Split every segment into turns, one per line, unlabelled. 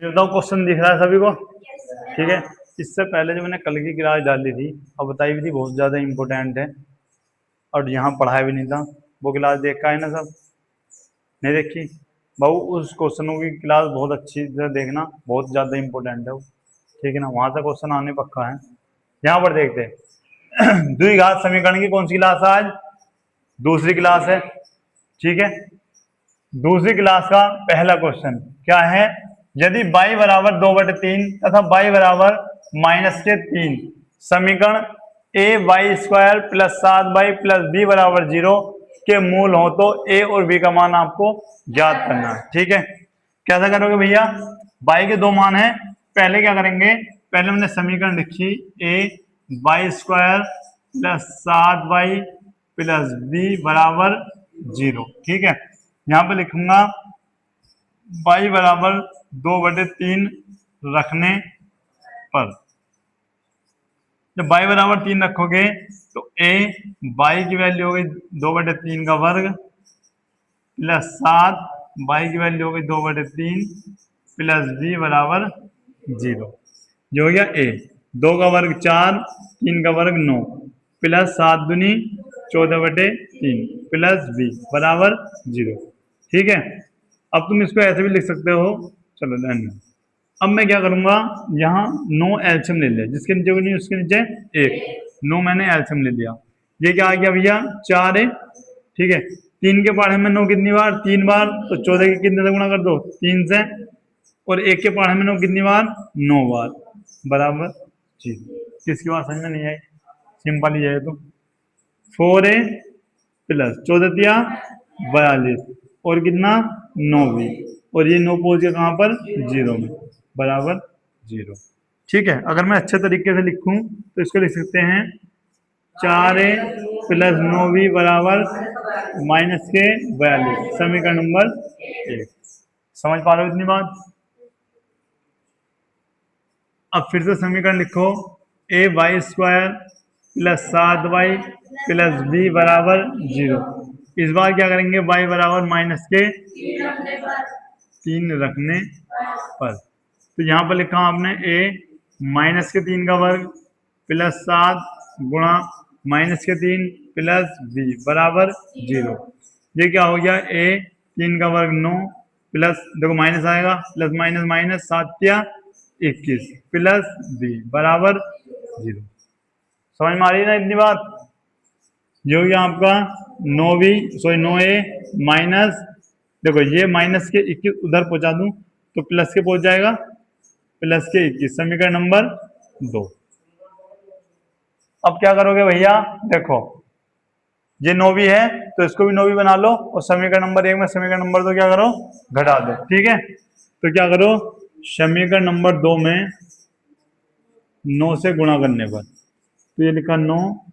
ये बताओ क्वेश्चन दिख रहा है सभी को? ठीक है। इससे पहले जो मैंने कल की क्लास डाली थी और बताई भी थी बहुत ज़्यादा इम्पोर्टेंट है और यहाँ पढ़ाया भी नहीं था, वो क्लास देखा है ना सब? नहीं देखी? भाऊ उस क्वेश्चनों की क्लास बहुत अच्छी से देखना, बहुत ज़्यादा इम्पोर्टेंट है वो। ठीक है ना, वहाँ से क्वेश्चन आने पक्का है। यहाँ पर देखते हैं द्विघात समीकरण की कौन सी क्लास है आज? दूसरी क्लास है। ठीक है, दूसरी क्लास का पहला क्वेश्चन क्या है? यदि y बराबर 2/3 तथा y बराबर -3 समीकरण a y square plus 7y plus b बराबर 0 के मूल हो तो a और b का मान आपको ज्ञात करना है। ठीक है, कैसा करोगे भैया? y के दो मान है, पहले क्या करेंगे? पहले हमने समीकरण लिखी a y square plus 7y plus b बराबर 0। ठीक है, यहाँ पे लिखूंगा y बराबर 2/3 रखने पर, जब y बराबर 3 रखोगे तो a y की वैल्यू हो गई 2/3 का वर्ग प्लस 7 y की वैल्यू हो गई 2/3 प्लस b बराबर 0। जो हो गया a, 2 का वर्ग 4, 3 का वर्ग 9 प्लस 7 दूनी 14/3 प्लस b बराबर 0। ठीक है, अब तुम इसको ऐसे भी लिख सकते हो। चलो डन। अब मैं क्या करूंगा, यहाँ 9 एल्शियम ले लिया, जिसके नीचे को नहीं उसके नीचे 1, 9 मैंने एल्शियम ले लिया। ये क्या आ गया भैया? 4 है। ठीक है, 3 के पहाड़े में 9 कितनी बार? 3 बार, तो 14 के कितने से गुणा कर दो? 3 से। और 1 के पहाड़े में 9 कितनी बार? 9 बार बराबर 0। किसकी बात समझ में नहीं आई? सिंपल ही है। तो 4a प्लस 14 42 और कितना? 9 भी, और ये 9 पहुंच गया कहाँ पर? 0 में बराबर 0। ठीक है, अगर मैं अच्छे तरीके से लिखूं तो इसको लिख सकते हैं 4a प्लस 9b बराबर -42, समीकरण नंबर 1। समझ पा रहे हो इतनी बात? अब फिर से समीकरण लिखो a y square plus 7y plus b बराबर 0। इस बार क्या करेंगे? y बराबर -3 रखने पर, तो यहाँ पर लिखा आपने a -3 का वर्ग प्लस 7 गुणा -3 प्लस b बराबर 0। ये क्या हो गया? a 3 का वर्ग 9 प्लस, देखो माइनस आएगा, प्लस माइनस माइनस 7 या 21 प्लस b बराबर 0। समझ में आ रही है ना इतनी बात? ये हो गया आपका 9b, सॉरी 9a माइनस, देखो ये माइनस के 21 उधर पहुंचा दूं तो प्लस के पहुंच जाएगा, प्लस के 21, समीकरण नंबर 2। अब क्या करोगे भैया? देखो ये 9b है तो इसको भी 9b बना लो, और समीकरण नंबर 1 में समीकरण नंबर 2 क्या करो? घटा दो। ठीक है, तो क्या करो? समीकरण नंबर 2 में 9 से गुणा करने पर, तो ये लिखा 9,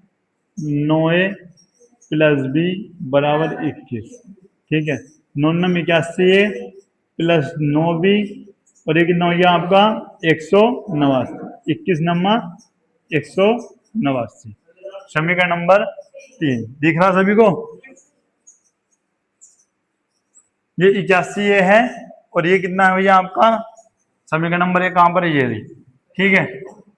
9a प्लस b बराबर 21। ठीक है, 9 9 81 प्लस 9b, और ये कितना हो गया आपका? 189, 21 नम्मा 189, समीकरण नंबर 3। दिख रहा सभी को? ये 81 ये है, और ये कितना है भैया आपका? समीकरण नंबर 1 कहां पर है? ये। ठीक है,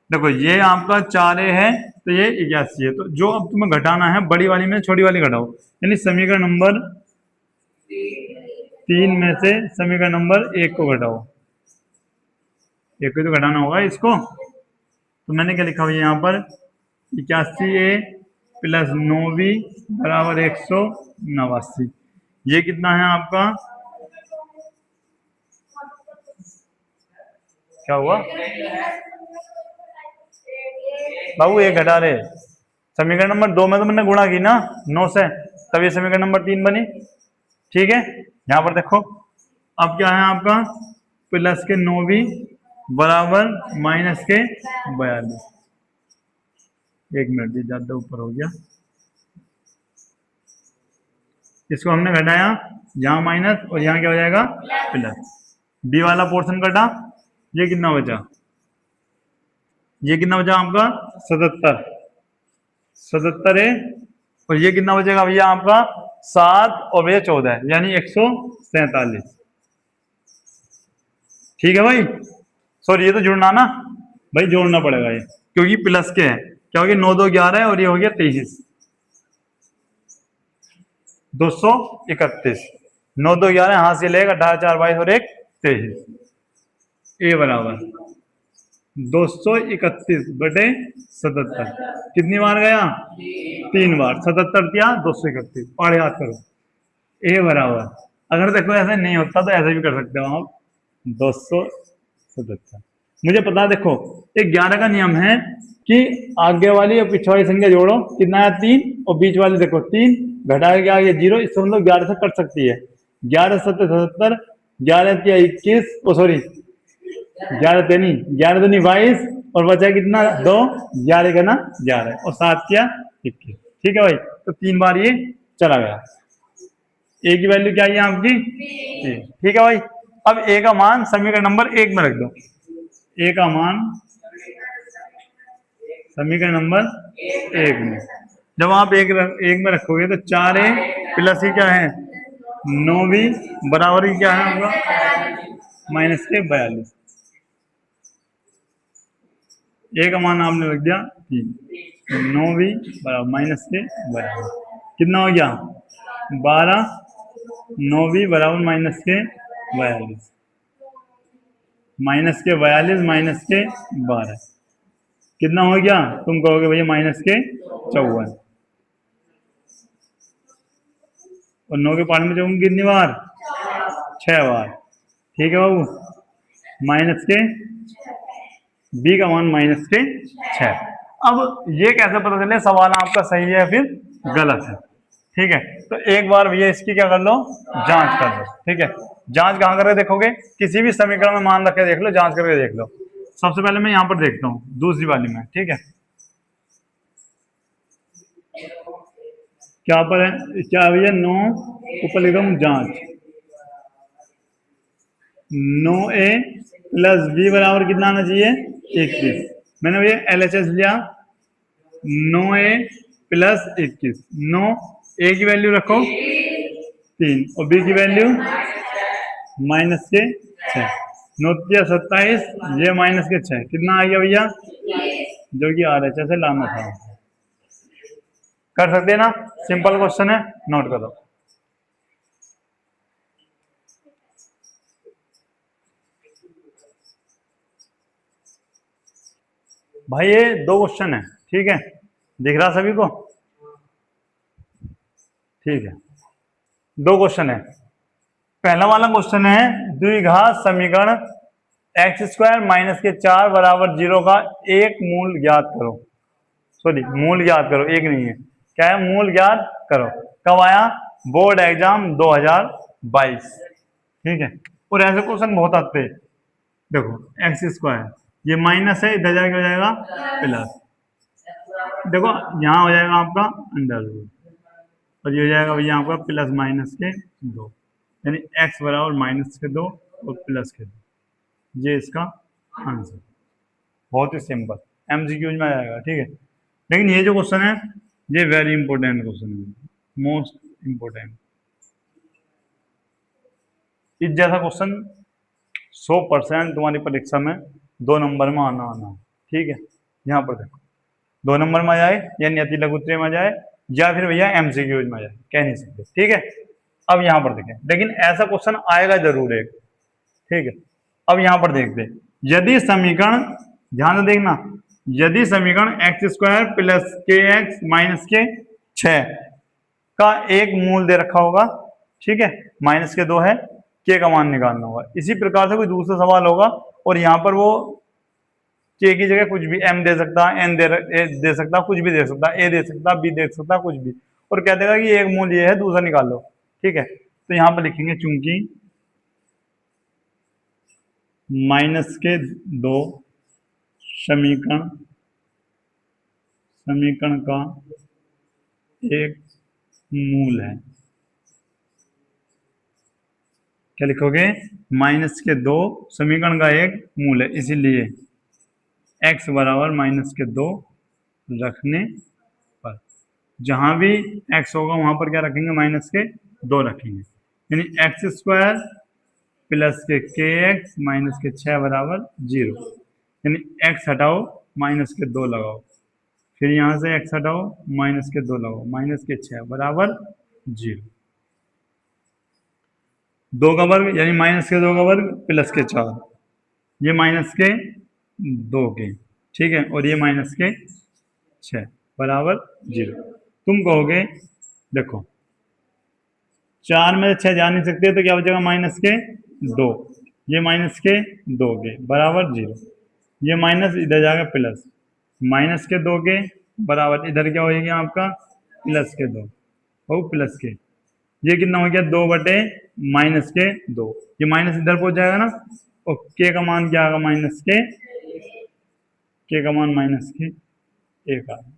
देखो ये आपका 4a है तो ये 81 है, तो जो अब तुम्हें घटाना है बड़ी वाली में छोटी वाली घटाओ, यानी समीकरण नंबर 3 में से समीकरण नंबर 1 को घटाओ। 1 को तो घटाना होगा इसको, तो मैंने क्या लिखा हुआ है यहाँ पर? 81a प्लस 9b बराबर 189। ये कितना है आपका? क्या हुआ बाबू? 1 घटा रहे, समीकरण नंबर 2 में तो मैंने गुणा की ना 9 से, तब ये समीकरण नंबर 3 बनी। ठीक है, यहाँ पर देखो अब क्या है आपका? प्लस के 9b बराबर माइनस के 42। 1 मिनट, ये ज्यादा ऊपर हो गया, इसको हमने घटाया, यहाँ माइनस और यहाँ क्या हो जाएगा? प्लस। बी वाला पोर्शन कटा, ये कितना बचा? ये कितना बचा आपका? 77, 77 है, और ये कितना बचेगा भैया आपका? 7 और ये 14, यानी 147। ठीक है भाई। सॉरी ये तो जुड़ना ना भाई, जोड़ना पड़ेगा ये, क्योंकि प्लस के है। क्या हो गया, 9 2 11 है और ये हो गया 23, 231। 9 2 11 हाथ से लेगा, 18 4 22 और 1 23। ए बराबर 231/77 कितनी बार गया, 3 बार। 77 या 231 और याद करो। ए बराबर, अगर देखो ऐसे नहीं होता तो ऐसे भी कर सकते हो आप, 277। मुझे पता है, देखो एक 11 का नियम है कि आगे वाली और पीछे वाली संख्या जोड़ो, कितना है 3, और बीच वाली देखो 3 घटा के आगे 0, इससे मतलब 11 से कट सकती है। 11 7 77, 11 3 21, ओ सॉरी 11 3 11 दूनी 22 और बचा कितना 2, 11 का ना 11 और 7 किया 21। ठीक है भाई, तो 3 बार ये चला गया। ए की वैल्यू क्या है आपकी, ठीक है भाई। अब ए का मान समीकरण नंबर 1 में रख दो। ए का मान समीकरण नंबर 1 में, जब आप एक में रखोगे तो 4a प्लस ही क्या है 9b बराबर ही क्या है आपका माइनस के 42। ए का मान आपने रख दिया 3, 9b बराबर माइनस के 42, कितना हो गया 12, 9b बराबर माइनस के 42, माइनस के 42 माइनस के 12 कितना हो गया, तुम कहोगे भैया माइनस के 54, और 9 के पार्ट में जाऊंगी कितनी बार 6 बार। ठीक है बाबू, माइनस के बी का मान माइनस के 6। अब ये कैसे पता चले सवाल आपका सही है फिर गलत है। ठीक है, तो एक बार भैया इसकी क्या कर लो, जांच कर लो। ठीक है, जांच कहाँ करके देखोगे, किसी भी समीकरण में मान रख के देख लो, जांच करके देख लो। सबसे पहले मैं यहाँ पर देखता हूँ दूसरी वाली में। ठीक है, क्या पर है, क्या भैया 9 ऊपर लिख हूँ जांच, 9a प्लस b बराबर कितना आना चाहिए 21। मैंने भैया LHS लिया, 9a प्लस 21, 9 a की वैल्यू रखो 3 और b की वैल्यू माइनस के 6, 9 27, ये माइनस के 6 कितना आ गया भैया, जो कि RHS से लाना था। कर सकते हैं ना, सिंपल क्वेश्चन है, नोट करो। भाई ये 2 क्वेश्चन है, ठीक है, दिख रहा सभी को, ठीक है 2 क्वेश्चन है। पहला वाला क्वेश्चन है द्विघात समीकरण x² माइनस के 4 बराबर 0 का एक मूल ज्ञात करो। सॉरी मूल ज्ञात करो, एक नहीं है, क्या है मूल ज्ञात करो। कब आया, बोर्ड एग्जाम 2022। ठीक है, और ऐसे क्वेश्चन बहुत आते हैं। देखो x², ये माइनस है, इधर जाके हो जाएगा प्लस, देखो यहाँ हो जाएगा आपका अंडर रूट, और ये हो जाएगा भैया आपका प्लस माइनस के 2, यानी x बराबर माइनस के 2 और प्लस के 2, ये इसका आंसर। बहुत ही सिंपल, MCQ में आ जाएगा। ठीक है, लेकिन ये जो क्वेश्चन है ये वेरी इंपॉर्टेंट क्वेश्चन है, मोस्ट इंपॉर्टेंट। इस जैसा क्वेश्चन 100% तुम्हारी परीक्षा में 2 नंबर में आना। ठीक है, यहाँ पर देखो 2 नंबर में आ जाए या नियति लघुत्तरीय में आ जाए या फिर भैया MCQ में आ जाए, कह नहीं सकते। ठीक है, अब यहाँ पर देखें, लेकिन ऐसा क्वेश्चन आएगा जरूर एक। ठीक है, अब यहाँ पर देखते हैं, यदि समीकरण, ध्यान से देखना, यदि समीकरण x² प्लस kx माइनस के 6 का एक मूल दे रखा होगा, ठीक है, माइनस के 2 है, k का मान निकालना होगा। इसी प्रकार से कोई दूसरा सवाल होगा और यहाँ पर वो k की जगह कुछ भी m दे सकता है, n दे सकता, कुछ भी दे सकता, a दे सकता, b दे सकता, कुछ भी, और कह देगा कि एक मूल ये है, दूसरा निकाल लो। ठीक है, तो यहाँ पर लिखेंगे चूंकि माइनस के 2 समीकरण का एक मूल है, क्या लिखोगे, माइनस के 2 समीकरण का एक मूल है, इसीलिए x बराबर माइनस के 2 रखने पर, जहां भी x होगा वहां पर क्या रखेंगे, माइनस के 2 रखेंगे, यानी x² प्लस के एक्स माइनस के 6 बराबर 0, यानी एक्स हटाओ माइनस के 2 लगाओ, फिर यहाँ से एक्स हटाओ माइनस के 2 लगाओ, माइनस के 6 बराबर 0। 2 का वर्ग यानी माइनस के 2 का वर्ग प्लस के 4, ये माइनस के 2 के, ठीक है, और ये माइनस के 6 बराबर 0। तुम कहोगे देखो 4 में 6 जा नहीं सकते तो क्या बचेगा, माइनस के 2, ये माइनस के 2 के बराबर 0, ये माइनस इधर जाएगा प्लस, माइनस के 2 के बराबर इधर क्या होएगा आपका प्लस के 2 और प्लस के, ये कितना हो गया 2 बटे माइनस के 2, ये माइनस इधर पहुंच जाएगा ना, और के का मान क्या आएगा माइनस के का मान माइनस के 1 आएगा।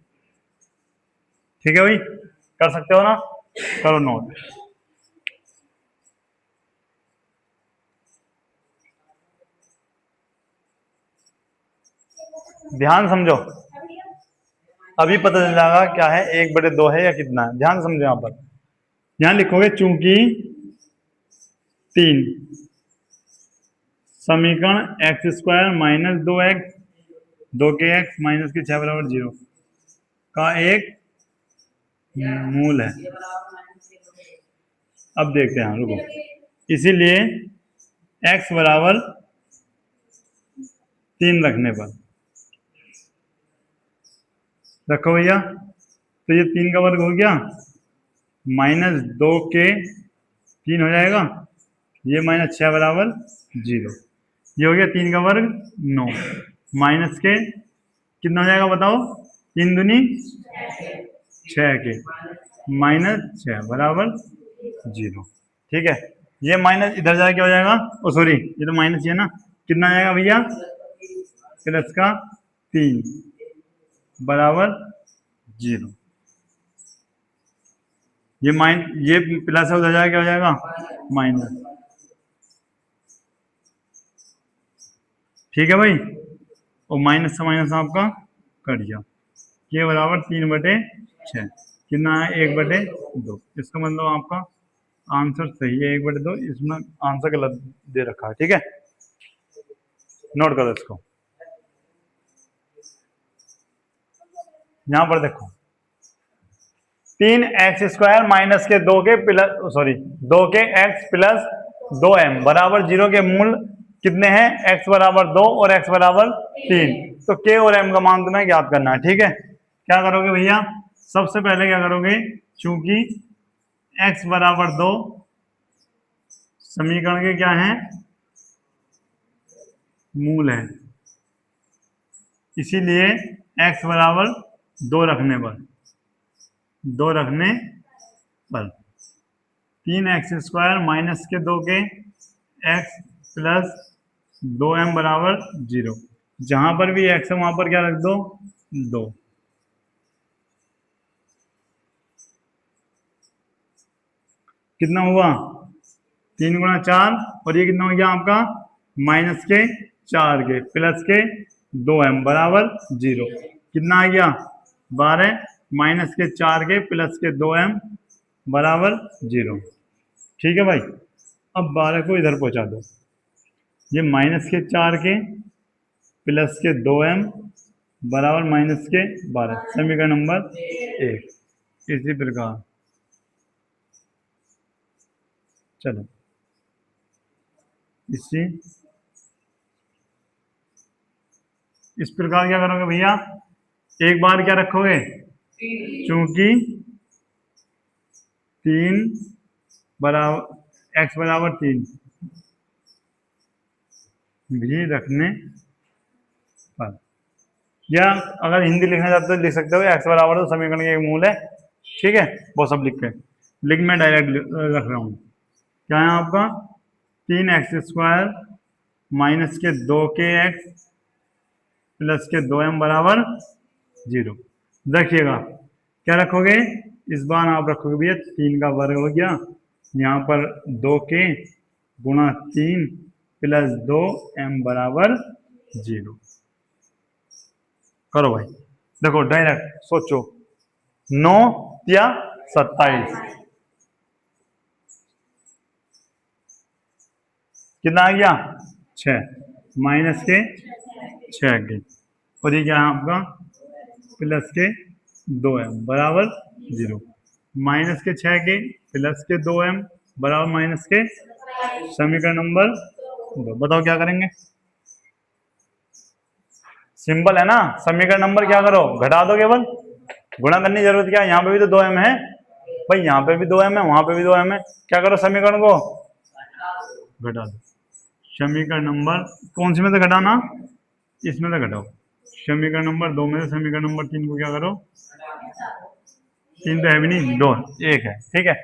ठीक है भाई, कर सकते हो ना, करो नोट। ध्यान समझो, अभी पता चल जाएगा क्या है 1/2 है या कितना है। ध्यान समझो, यहाँ पर यहाँ लिखोगे चूंकि 3 समीकरण x² माइनस 2x 2 के x माइनस के 6 बराबर 0 का एक मूल है। अब देखते हैं, रुको, इसीलिए x बराबर 3 रखने पर रखो भैया, तो ये 3 का वर्ग हो गया, माइनस 2 के 3 हो जाएगा, ये माइनस 6 बराबर 0, ये हो गया 3 का वर्ग 9, माइनस के कितना हो जाएगा बताओ, 3 दूनी 6 के माइनस 6 बराबर 0। ठीक है, ये माइनस इधर जाके क्या हो जाएगा, ओ सॉरी ये तो माइनस है ना, कितना आ जाएगा भैया प्लस का 3 बराबर 0, ये प्लस है उधर जाएगा क्या हो जाएगा माइनस। ठीक है भाई, और माइनस से माइनस आपका कट गया, ये बराबर 3/6, कितना है 1/2, इसका मतलब आपका आंसर सही है 1/2, इसमें आंसर गलत दे रखा है। ठीक है, नोट करो इसको। यहां पर देखो 3x² माइनस के 2 के प्लस सॉरी 2 के x प्लस 2m बराबर 0 के मूल कितने हैं, x बराबर 2 और x बराबर 3, तो k और m का मान तुम्हें ज्ञात करना है। ठीक है, क्या करोगे भैया, सबसे पहले क्या करोगे, चूंकि x बराबर 2 समीकरण के क्या हैं मूल है, इसीलिए x बराबर 2 रखने पर 3x² माइनस के 2 के x प्लस 2m बराबर 0, जहां पर भी x है वहां पर क्या रख दो 2, कितना हुआ 3 × 4 और ये कितना हो गया आपका माइनस के 4 के प्लस के 2m बराबर 0, कितना आ गया 12 माइनस के 4 के प्लस के 2m बराबर 0। ठीक है भाई, अब 12 को इधर पहुंचा दो, ये माइनस के 4 के प्लस के 2m बराबर माइनस के 12, समीकरण नंबर 1। इसी प्रकार चलो इस प्रकार क्या करोगे भैया, एक बार क्या रखोगे, चूंकि 3 बराबर x बराबर 3 भी रखने पर, या अगर हिंदी लिखना चाहते हो लिख सकते हो x बराबर तो समीकरण के मूल है। ठीक है, वो सब लिख के लिख मैं डायरेक्ट रख रहा हूँ, क्या है आपका 3x² माइनस के 2 के x प्लस के 2m बराबर 0। रखिएगा क्या रखोगे, इस बार आप रखोगे भैया 3 का वर्ग हो गया, यहाँ पर 2 के गुणा 3 प्लस 2m बराबर 0। करो भाई, देखो डायरेक्ट सोचो 9 या 27, कितना आ गया 6 माइनस के 6 के, और ये क्या है आपका प्लस के 2m बराबर 0। माइनस के 6 के प्लस के 2m बराबर माइनस के, समीकरण नंबर 2। बताओ क्या करेंगे? सिंपल है ना, समीकरण नंबर क्या करो घटा दो, केवल गुणा करने की जरूरत क्या है, यहाँ पे भी तो 2m है भाई, यहाँ पे भी 2m है, वहां पे भी 2m है, क्या करो समीकरण को घटा दो। समीकरण नंबर कौन सी में से घटाना, इसमें से घटाओ। समीकरण नंबर 2 में से समीकरण नंबर 3 को क्या करो, 3 तो है भी नहीं, 2 1 है, ठीक है।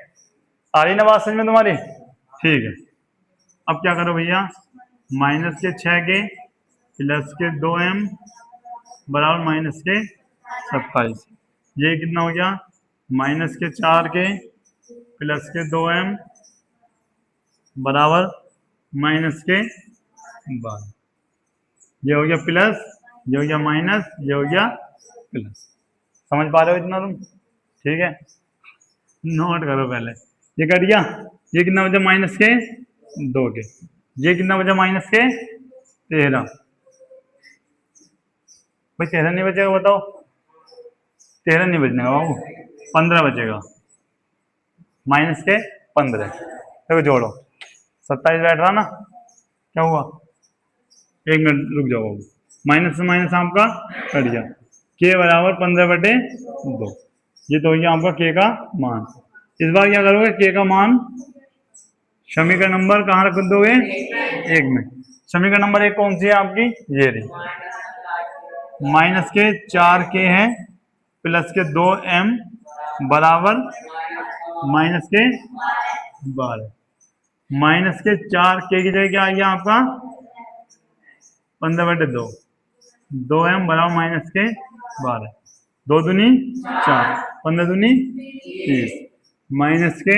आ रही ना बात समझ में तुम्हारी? ठीक है। अब क्या करो भैया, माइनस के 6 के प्लस के 2m बराबर माइनस के 27। ये कितना हो गया, माइनस के 4 के प्लस के 2m बराबर माइनस के 12। ये हो गया प्लस, ये हो गया माइनस, ये हो गया प्लस। समझ पा रहे हो इतना तुम? ठीक है, नोट करो पहले। ये कर दिया, ये कितना बचा माइनस के 2 के, ये कितना बचा माइनस के 13। भाई 13 नहीं बचेगा, बताओ 13 नहीं बचने का बाबू, 15 बचेगा, माइनस के 15। देखो जोड़ो, 27 बैठ रहा ना, क्या हुआ, 1 मिनट रुक जाओ बाबू, माइनस से माइनस आपका कट गया, के बराबर 15/2। ये तो हो गया आपका के का मान। इस बार क्या करोगे, के का मान समीकरण नंबर कहाँ रख दोगे, 1 में। समीकरण नंबर 1 कौन सी है आपकी, ये रही, माइनस के 4 के है प्लस के 2m बराबर माइनस के 12। माइनस के 4 के की जगह क्या आ गया आपका 15/2, 2m बराबर माइनस के 12, 2 दूनी 4, 15 दूनी 30, माइनस के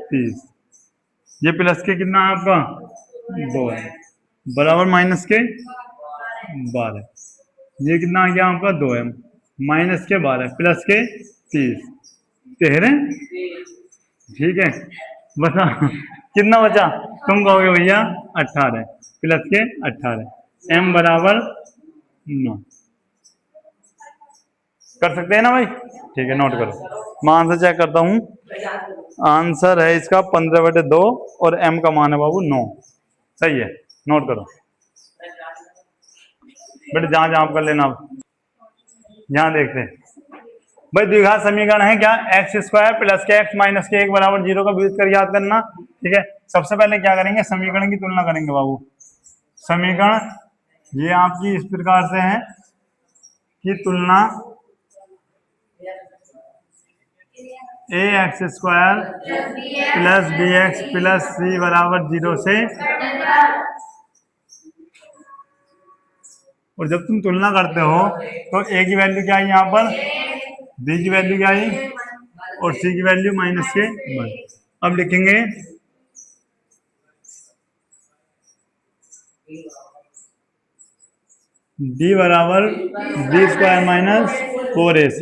30। ये प्लस के कितना है आपका 2 है बराबर माइनस के 12। ये कितना आ गया आपका 2m माइनस के 12 प्लस के 30, 13। ठीक है, बता कितना बचा, तुम कहोगे भैया 18 प्लस के 18, m बराबर 9। कर सकते हैं ना भाई? ठीक है, नोट करो, मैं आंसर चेक करता हूं। आंसर है इसका 15/2 और m का मान है बाबू 9। सही है, नोट करो बेटे, जहां जहां आप कर लेना। यहां देखते हैं भाई, द्विघात समीकरण है क्या, x² प्लस के x माइनस के 1 बराबर 0 का विभक्त कर याद करना। ठीक है, सबसे पहले क्या करेंगे, समीकरण की तुलना करेंगे बाबू। समीकरण ये आपकी इस प्रकार से है कि तुलना ax² plus bx plus c बराबर 0 से, और जब तुम तुलना करते हो तो a की वैल्यू क्या है यहाँ पर, b की वैल्यू क्या है, और c की वैल्यू माइनस के 1। अब लिखेंगे d बराबर b² माइनस 4ac,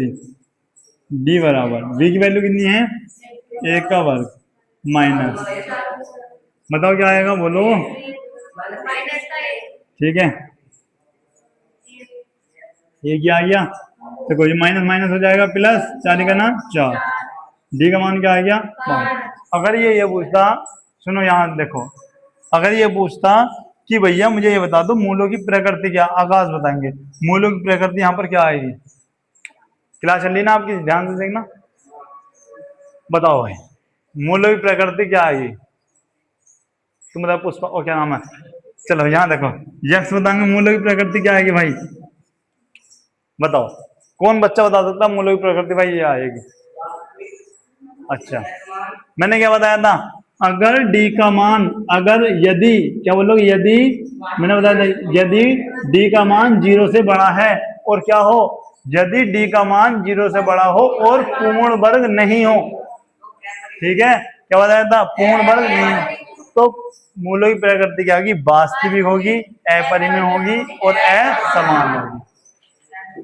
d बराबर b की वैल्यू कितनी है, a का वर्ग माइनस, बताओ क्या आएगा, बोलो। ठीक है, ये क्या आ गया, देखो ये माइनस माइनस हो जाएगा प्लस, 4 का ना 4, डी का मान क्या आ गया 5। अगर ये पूछता, सुनो यहाँ देखो, अगर ये पूछता कि भैया मुझे ये बता दो मूलों की प्रकृति क्या, आकाश बताएंगे मूलों की प्रकृति यहाँ पर क्या आएगी। क्लास चल रही ना आपकी, ध्यान से देखना, बताओ भाई मूलों की प्रकृति क्या आएगी। तुम बताओ पुष्पा, और क्या नाम है, चलो यहाँ देखो, यक्स बताएंगे मूलों की प्रकृति क्या आएगी भाई, बताओ कौन बच्चा बता सकता मूलों की प्रकृति, भाई ये आएगी। अच्छा, मैंने क्या बताया था, अगर डी का मान, अगर यदि, क्या बोलोगे, यदि, मैंने बताया था यदि डी का मान 0 से बड़ा है, और क्या हो, यदि डी का मान 0 से बड़ा हो और पूर्ण वर्ग नहीं हो। ठीक है, क्या बताया था, पूर्ण वर्ग नहीं हो, तो मूलों की प्रकृति क्या होगी, वास्तविक होगी, अपरिमेय होगी और असमान होगी।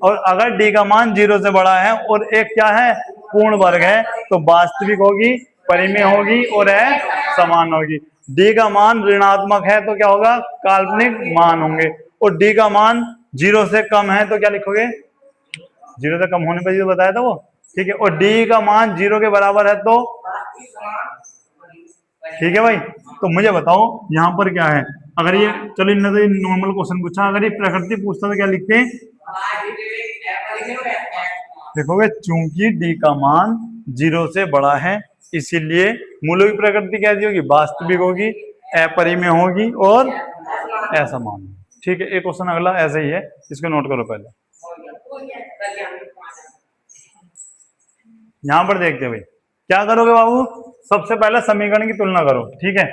और अगर डी का मान 0 से बड़ा है और एक क्या है, पूर्ण वर्ग है, तो वास्तविक होगी परिमेय होगी और समान होगी। डी का मान ऋणात्मक है तो क्या होगा, काल्पनिक मान होंगे, और डी का मान 0 से कम है तो क्या लिखोगे, 0 से कम होने पर जो बताया था वो, ठीक है। और डी का मान 0 के बराबर है तो, ठीक है भाई। तो मुझे बताओ यहाँ पर क्या है, अगर ये, चलो इनने तो नॉर्मल क्वेश्चन पूछा, अगर ये प्रकृति पूछता तो क्या लिखते हैं, देखोगे चूंकि डी का मान 0 से बड़ा है इसीलिए मूलों की प्रकृति कैसी होगी, वास्तविक होगी, अपरिमेय होगी और असमान। ठीक है, एक क्वेश्चन अगला ऐसे ही है, इसको नोट करो पहले। यहां पर देखते हैं भाई क्या करोगे बाबू, सबसे पहले समीकरण की तुलना करो, ठीक है।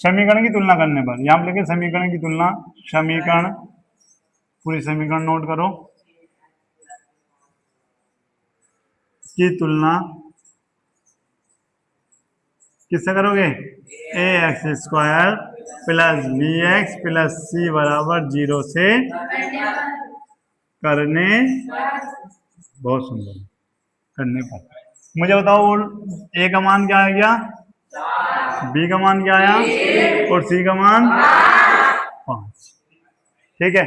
समीकरण की तुलना करने पर यहां पर लिखे समीकरण की तुलना, समीकरण, पूरी समीकरण नोट करो की तुलना किससे करोगे, A X square plus B X plus C बराबर 0 से करने, बहुत सुंदर, करने पर मुझे बताओ ए का मान क्या आ गया, बी का मान क्या आया और सी का मान 5। ठीक है,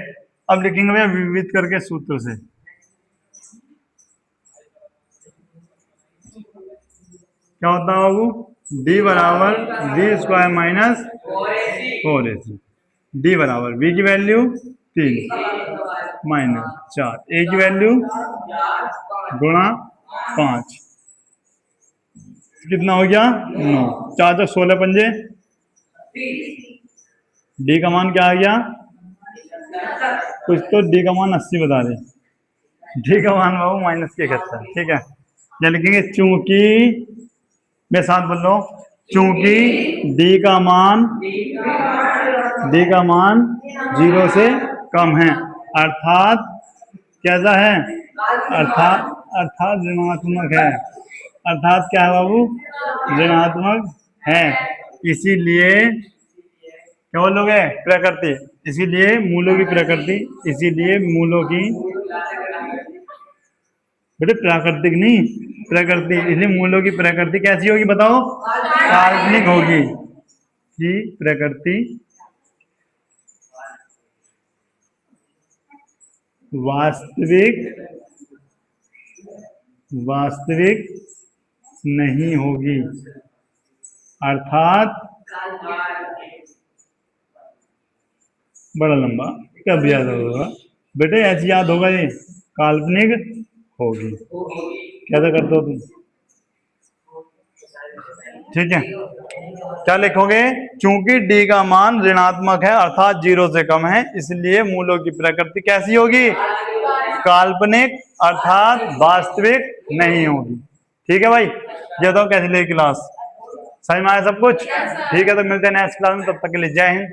अब लिखेंगे भैया विविध करके सूत्र से। क्या होता है बाबू, डी बराबर B square minus 4ac, D बराबर बी की वैल्यू 3 माइनस 4, ए की वैल्यू गुणा 5, कितना हो गया 9, 4 से 16 पंजे, डी का मान क्या आ गया, कुछ तो डी का मान 80 बता रहे, डी का मान बाबू माइनस के 71। ठीक है, या लिखेंगे चूंकि, मैं साथ बोल रहा हूं, चूंकि डी का मान 0 से कम है, अर्थात कैसा है, अर्थात ऋणात्मक है, अर्थात क्या है बाबू, ऋणात्मक है, इसीलिए क्या बोलोगे, प्रकृति, इसीलिए मूलों की प्रकृति, इसीलिए मूलों की, बेटे प्राकृतिक नहीं प्रकृति, इसलिए मूलों की प्रकृति कैसी होगी बताओ, काल्पनिक होगी, कि प्रकृति वास्तविक नहीं होगी, अर्थात, बड़ा लंबा कब याद होगा बेटे, ऐसे याद होगा ये, काल्पनिक होगी, कैसा करते हो तुम, ठीक है। क्या लिखोगे, चूंकि डी का मान ऋणात्मक है अर्थात 0 से कम है, इसलिए मूलों की प्रकृति कैसी होगी, काल्पनिक अर्थात वास्तविक नहीं होगी। ठीक है भाई, ये तो कैसी लगी क्लास, समझ में आया सब कुछ, ठीक है। तो मिलते हैं नेक्स्ट क्लास में, तब तक के लिए जय हिंद।